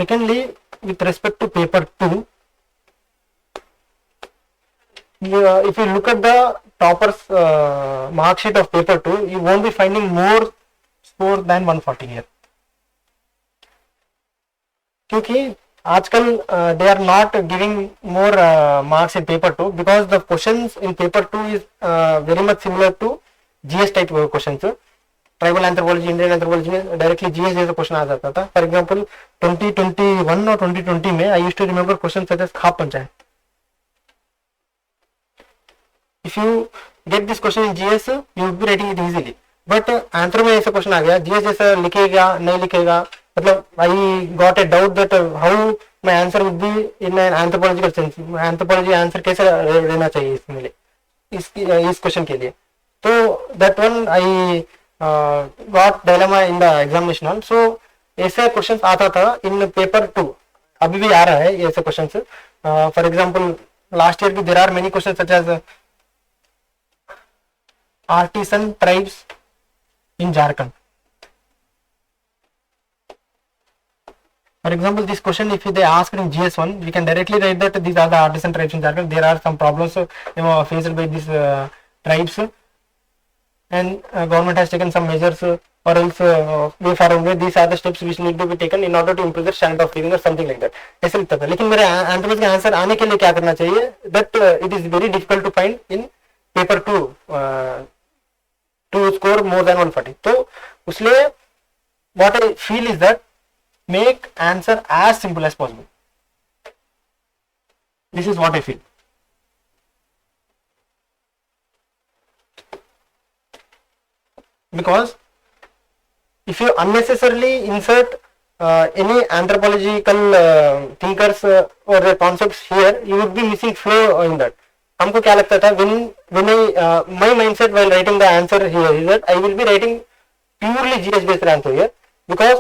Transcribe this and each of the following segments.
Secondly, with respect to paper 2, if you look at the toppers mark sheet of paper 2, you won't be finding more score than 140 here, क्योंकि आजकल they are not giving more marks in paper 2 because the questions in paper 2 is very much similar to GS type questions. Tribal anthropology, Indian anthropology में directly GS जैसा question आ जाता था. For example 2021 और 2020 में I used to remember question such as khap panchayat. If you get this question in GS you will be writing it easily. But anthro में ऐसा question आ गया, जीएस जैसा लिखेगा नहीं लिखेगा, मतलब I got a doubt that how my answer would be in an anthropological sense. Anthropology answer कैसे रहना चाहिए इसमें, इस क्वेश्चन के लिए. तो that one I got dilemma in the examination hall. So ऐसे क्वेश्चन आता था इन पेपर 2, अभी भी आ रहा है ऐसे question. For example last year भी there are many question such as artisan tribes in Jharkhand. For example, this question if they asked in GS1, we can directly write that these are the artisan tribes in Jharkhand. There are some problems faced by these tribes, and government has taken some measures or else way far away. These are the steps which need to be taken in order to improve the standard of living or something like that. ऐसे लिखता था. लेकिन मेरे anthropology का answer आने के लिए क्या करना चाहिए, that it is very difficult to find in paper 2 to score more than 140. तो उसलिए what I feel is that make answer as simple as possible. This is what I feel. Because if you unnecessarily insert any anthropological thinkers or their concepts here, you would be missing flow in that. हमको क्या लगता था when I my mindset while writing the answer here is that I will be writing purely GS based answer here, because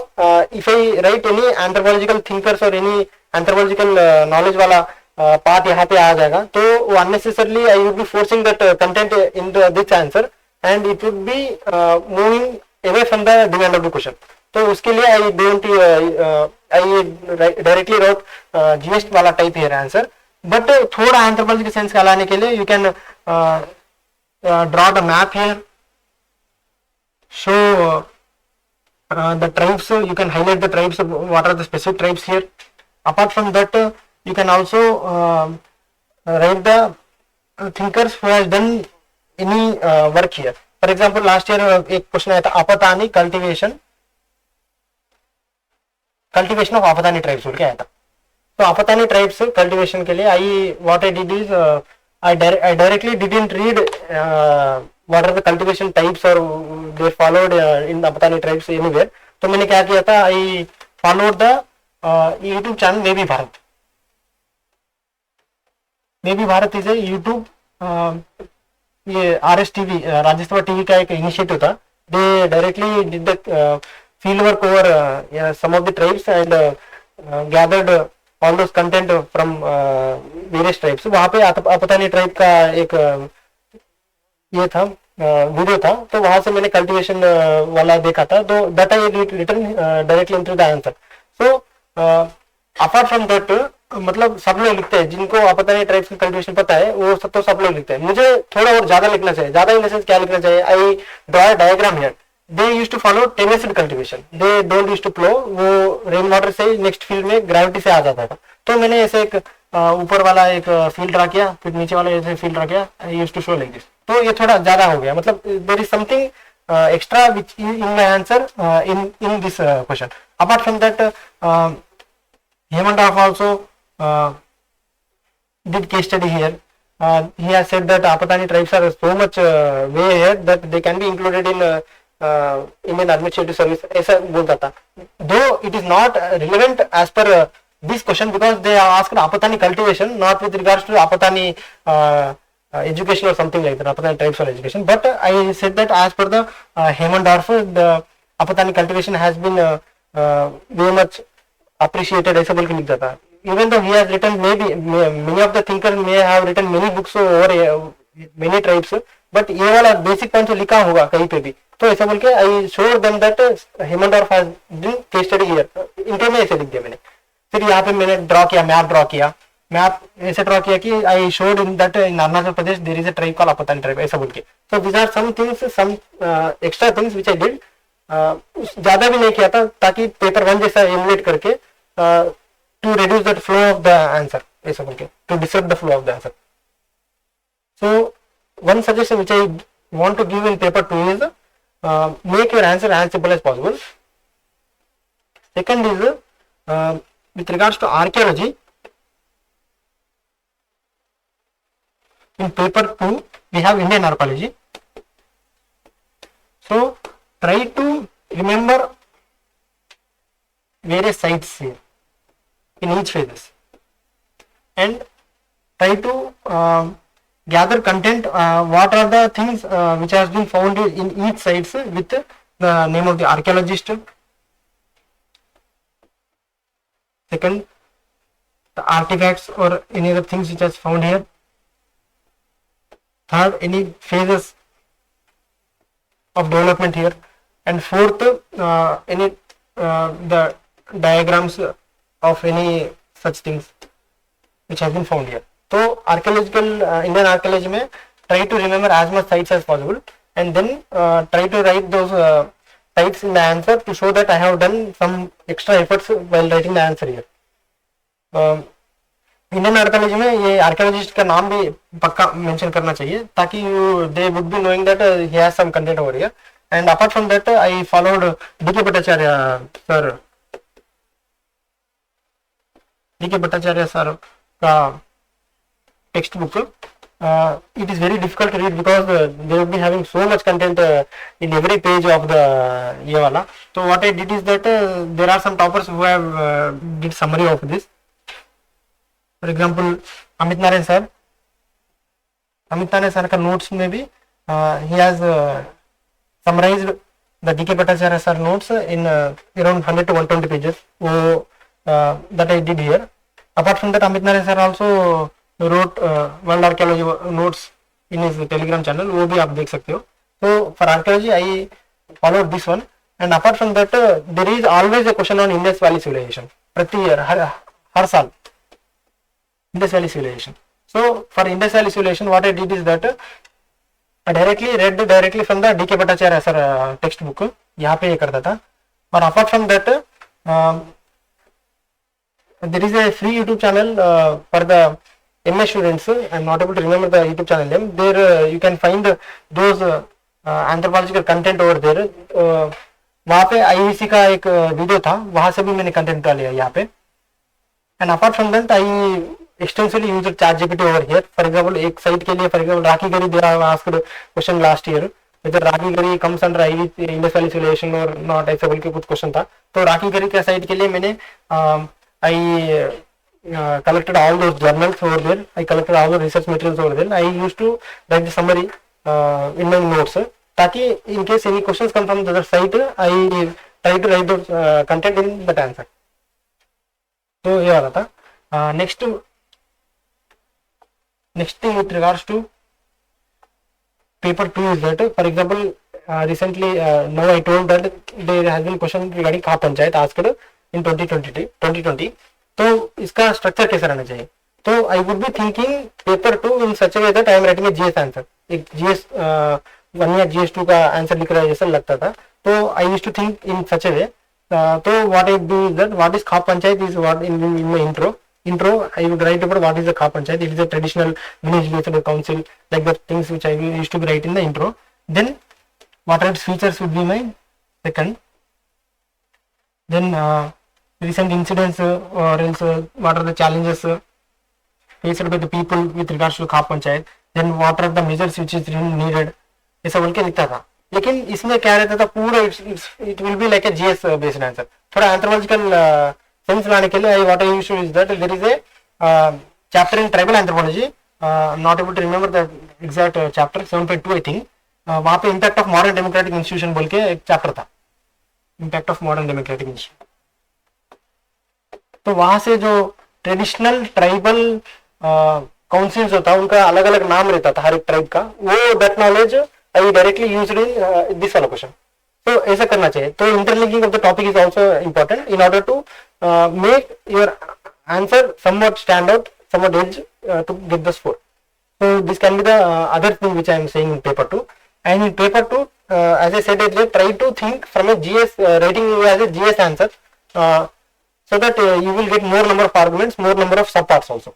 if I write any anthropological thinkers or any anthropological knowledge वाला part यहाँ पे आ जाएगा, तो वो unnecessarily I would be forcing that content into this answer and it would be moving away from the demand of the question. तो उसके लिए I don't I directly wrote GS वाला type here answer. बट थोड़ा anthropology के sense का लाने के लिए you can draw the map here, show the tribes, you can highlight the tribes, what are the specific tribes here. Apart from that you can also write the thinkers who has done any work here. For example last year एक question आया था Apatani cultivation of Apatani tribes बोल के आया था. तो Apatani tribes cultivation के लिए I what I did is I directly didn't read what are the cultivation types और they followed in Apatani tribes anywhere. तो मैंने क्या किया था, I followed the YouTube channel Mai Bhi Bharat. Mai Bhi Bharat is a YouTube, ये RS TV राज्यसभा टीवी का एक इनिशिएटिव था. They directly did the field work over some of the tribes and gathered all those content from various tribes. वहां पे Apatani tribe का एक ये था वीडियो था, तो वहां से मैंने कल्टीवेशन वाला देखा था, तो that I return directly into the answer. So apart from that मतलब सब लोग लिखते हैं, जिनको अपतानी ट्राइब्स की कल्टीवेशन पता है वो सब लोग लिखते हैं. मुझे थोड़ा और ज्यादा लिखना चाहिए. ज्यादा इन द सेंस क्या लिखना चाहिए, I draw a diagram here. They used to follow terraced cultivation. They don't used to plow. वो रेन वाटर से नेक्स्ट फील्ड में ग्रेविटी से आ जाता था. तो मैंने ऐसे एक ऊपर वाला एक फील्ड ड्रा किया, फिर नीचे वाला ऐसे फील्ड ड्रा किया. I used to show like this. तो ये थोड़ा ज्यादा हो गया, मतलब there is something extra which in my answer in this question. Apart from that Hemant also did case study here. He has said that Apatani tribes are so much way ahead that they can be included in Indian Administrative Service. ऐसा बोलता था. Though it is not relevant as per this question because they are asked Apatani cultivation, not with regards to Apatani education or something like that, Apatani tribes or education. But I said that as per the Hemandorf, the Apatani cultivation has been very much appreciated. ऐसा बोल के लिखता था. Even though he has written many of the thinkers may have written many books over many tribes, but ये वाला basic point तो लिखा होगा कहीं पे भी. तो ऐसा बोल के I showed them that Hemandorf has done case study here. Inter में ऐसे लिख दिया मैंने. फिर यहाँ पे मैंने ड्रॉ किया, मैप ड्रॉ किया, मैप ऐसे ड्रॉ किया कि I showed in that in Arunachal Pradesh there is a tribe call Apatan tribe, ऐसा बोल के। So these are some things, some extra things which I did. ज्यादा भी नहीं किया था ताकि पेपर वन जैसा एमुलेट करके to reduce the flow of the answer, ऐसा बोल के, to disturb the flow of the answer. So one suggestion which I want to give in paper 2 is make your answer as simple as possible. Second is with regards to archaeology, in paper 2 we have Indian archaeology. So try to remember various sites here in each phases and try to gather content, what are the things which has been found in each sites with the name of the archaeologist. Second, the artifacts or any other things which has found here. Third, any phases of development here. And fourth, any the diagrams of any such things which have been found here. तो archaeological Indian archaeology में try to remember as much sites as possible and then try to write those sites in the answer to show that I have done some extra efforts while writing the answer here. Indian archaeology में ये archaeologist का नाम भी पक्का mention करना चाहिए ताकि they would be knowing that he has some content over here. And apart from that I followed D K Bhattacharya sir, D K Bhattacharya sir का textbook. It is very difficult to read because they will be having so much content in every page of the ये वाला. So what I did is that there are some toppers who have did summary of this. For example, Amit Narayan sir. Amit Narayan sir का notes में भी he has summarized the DK Bhattacharya sir notes in around 100 to 120 pages. So that I did here. Apart from that, Amit Narayan sir also wrote world archaeology notes in his Telegram channel, वो भी आप देख सकते हो। तो for archaeology I follow this one and apart from that there is always a question on Indus valley civilisation, प्रति year हर साल Indus valley civilisation. So for Indus valley civilisation what I did is that I directly read directly from the D K Bhattacharya sir textbook, यहाँ पे ये करता था। और apart from that there is a free YouTube channel for the MA students. I am not able to remember the YouTube channel name. There you can find those anthropological content over there. वहाँ पे IEC का एक video था, वहाँ से भी मैंने content डाला यहाँ पे। And apart from that I extensively use ChatGPT over here. For example एक साइट के लिए, for example Rakhigarhi there asked question last year whether Rakhigarhi comes under Indus valley Civilisation or not, ऐसा बोल के कुछ क्वेश्चन था। तो राखी गरी के साइट के लिए मैंने I collected all those journals over there. I collected all the research materials over there. I used to write the summary in my notes, ताकि in case any questions come from the other site, I try to write those content in that answer. तो ये वाला था। Next thing with regards to paper 2 is that, for example, recently now I told that there has been question regarding खा panchayat asked in 2020। तो इसका structure कैसा रहना चाहिए? तो I would be thinking paper 2 in such a way that I am writing a GS answer, एक GS 1 या GS2 का आंसर लिख रहा है जैसा लगता था। तो I used to think in such a way. तो what I do is that what is khap panchayat is what in my intro I would write about what is a khap panchayat. It is a traditional village based council, like the things which I used to write in the intro. Then what are its features would be my second. Then recent incidents or else what are the challenges faced by the people with regards to khap panchayat. Then what are the measures which is needed, ऐसा बोल के लिखता था। लेकिन इसमें क्या रहता था पूरा it will be like a GS based answer. थोड़ा एंथ्रोपोलॉजिकल सेंस लाने के लिए what I used to is that there is a chapter in tribal anthropology, not able to remember the exact chapter, 7.2 I think. वहां पे impact of modern democratic institution बोल के एक chapter था, impact of modern democratic institution. तो वहां से जो ट्रेडिशनल ट्राइबल काउंसिल्स होता है उनका अलग अलग नाम रहता था हर एक ट्राइब का, वो that knowledge I directly used in this allocation. So तो ऐसा करना चाहिए. तो interlinking of the topic is also important in order to make your answer somewhat stand out, somewhat edge to get the score. So this can be the other thing which I am saying in paper 2. And in paper 2, as I said earlier, try to think from a GS writing as a GS answer, so that you will get more number of arguments, more number of subparts also.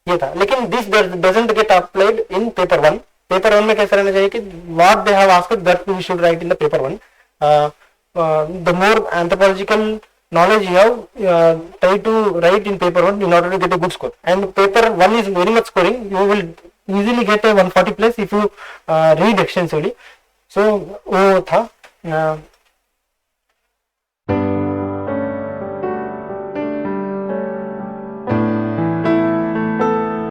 ये था. लेकिन this doesn't get applied in paper 1. paper 1 में कैसा रहना चाहिए कि what they have asked that we should write in the paper 1. The more anthropological knowledge you have, try to write in paper 1 in order to get a good score. And paper 1 is very much scoring. You will easily get a 140 plus if you read extensively. So वो था.